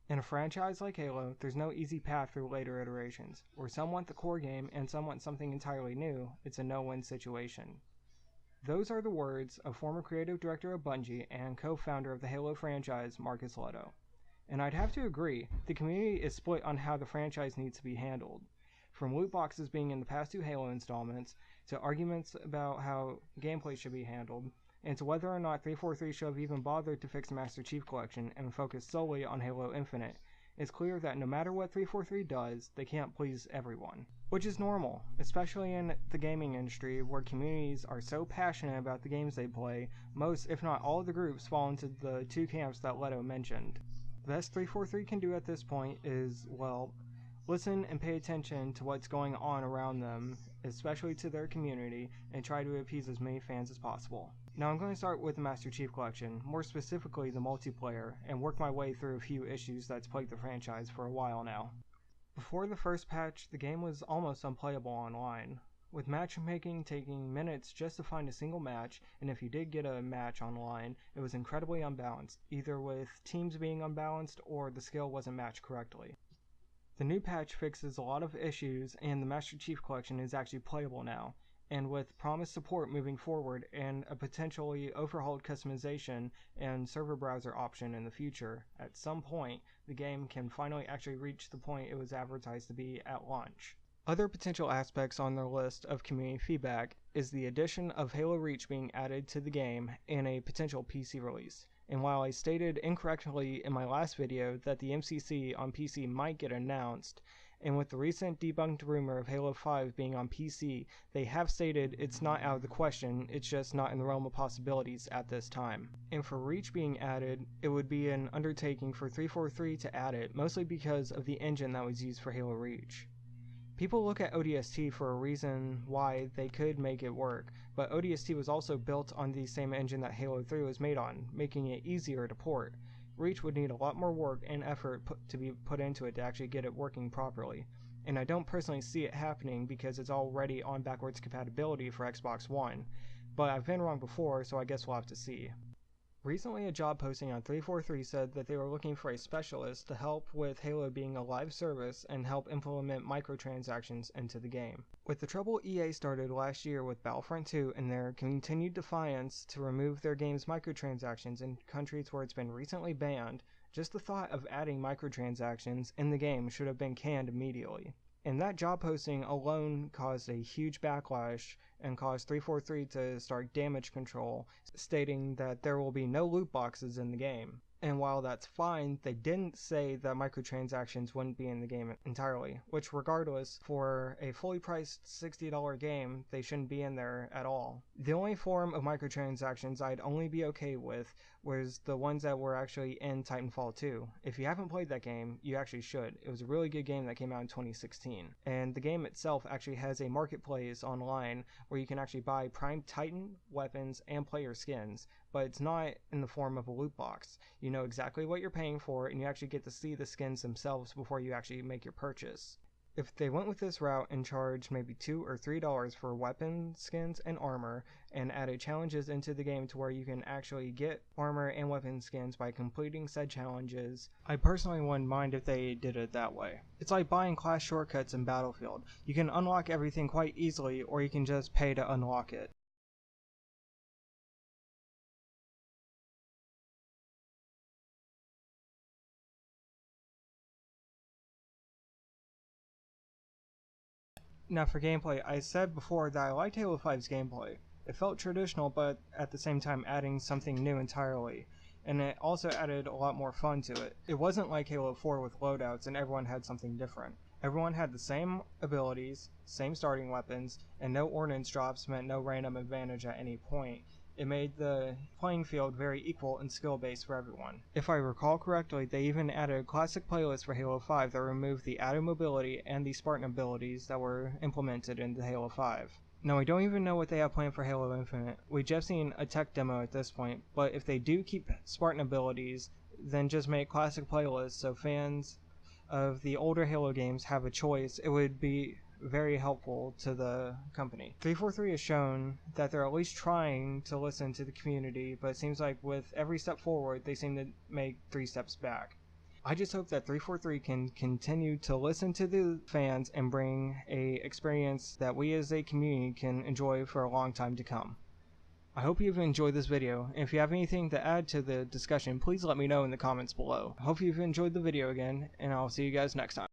In a franchise like Halo, there's no easy path through later iterations. Where some want the core game and some want something entirely new, it's a no-win situation. Those are the words of former creative director of Bungie and co-founder of the Halo franchise, Marcus Leto. And I'd have to agree, the community is split on how the franchise needs to be handled. From loot boxes being in the past two Halo installments, to arguments about how gameplay should be handled, and to whether or not 343 should have even bothered to fix the Master Chief Collection and focus solely on Halo Infinite, it's clear that no matter what 343 does, they can't please everyone. Which is normal, especially in the gaming industry where communities are so passionate about the games they play, most if not all of the groups fall into the two camps that Leto mentioned. The best 343 can do at this point is, well, listen and pay attention to what's going on around them, especially to their community, and try to appease as many fans as possible. Now I'm going to start with the Master Chief Collection, more specifically the multiplayer, and work my way through a few issues that's plagued the franchise for a while now. Before the first patch, the game was almost unplayable online, with matchmaking taking minutes just to find a single match, and if you did get a match online, it was incredibly unbalanced, either with teams being unbalanced or the skill wasn't matched correctly. The new patch fixes a lot of issues, and the Master Chief Collection is actually playable now, and with promised support moving forward and a potentially overhauled customization and server browser option in the future, at some point, the game can finally actually reach the point it was advertised to be at launch. Other potential aspects on their list of community feedback is the addition of Halo Reach being added to the game and a potential PC release. And while I stated incorrectly in my last video that the MCC on PC might get announced, and with the recent debunked rumor of Halo 5 being on PC, they have stated it's not out of the question, it's just not in the realm of possibilities at this time. And for Reach being added, it would be an undertaking for 343 to add it, mostly because of the engine that was used for Halo Reach. People look at ODST for a reason why they could make it work, but ODST was also built on the same engine that Halo 3 was made on, making it easier to port. Reach would need a lot more work and effort to be put into it to actually get it working properly, and I don't personally see it happening because it's already on backwards compatibility for Xbox One, but I've been wrong before, so I guess we'll have to see. Recently, a job posting on 343 said that they were looking for a specialist to help with Halo being a live service and help implement microtransactions into the game. With the trouble EA started last year with Battlefront 2 and their continued defiance to remove their game's microtransactions in countries where it's been recently banned, just the thought of adding microtransactions in the game should have been canned immediately. And that job posting alone caused a huge backlash and caused 343 to start damage control, stating that there will be no loot boxes in the game. And while that's fine, they didn't say that microtransactions wouldn't be in the game entirely, which regardless, for a fully priced $60 game, they shouldn't be in there at all. The only form of microtransactions I'd only be okay with was the ones that were actually in Titanfall 2. If you haven't played that game, you actually should. It was a really good game that came out in 2016. And the game itself actually has a marketplace online where you can actually buy Prime Titan weapons and player skins, but it's not in the form of a loot box. You know exactly what you're paying for, and you actually get to see the skins themselves before you actually make your purchase. If they went with this route and charged maybe $2 or $3 for weapon skins and armor, and added challenges into the game to where you can actually get armor and weapon skins by completing said challenges, I personally wouldn't mind if they did it that way. It's like buying class shortcuts in Battlefield. You can unlock everything quite easily, or you can just pay to unlock it. Now for gameplay, I said before that I liked Halo 5's gameplay. It felt traditional, but at the same time adding something new entirely, and it also added a lot more fun to it. It wasn't like Halo 4 with loadouts and everyone had something different. Everyone had the same abilities, same starting weapons, and no ordnance drops meant no random advantage at any point. It made the playing field very equal and skill-based for everyone. If I recall correctly, they even added a classic playlist for Halo 5 that removed the added mobility and the Spartan abilities that were implemented into Halo 5. Now, we don't even know what they have planned for Halo Infinite. We've just seen a tech demo at this point, but if they do keep Spartan abilities, then just make classic playlists so fans of the older Halo games have a choice. It would be very helpful to the company. 343 has shown that they're at least trying to listen to the community, but it seems like with every step forward, they seem to make 3 steps back. I just hope that 343 can continue to listen to the fans and bring a experience that we as a community can enjoy for a long time to come. I hope you've enjoyed this video, and if you have anything to add to the discussion, please let me know in the comments below. I hope you've enjoyed the video again, and I'll see you guys next time.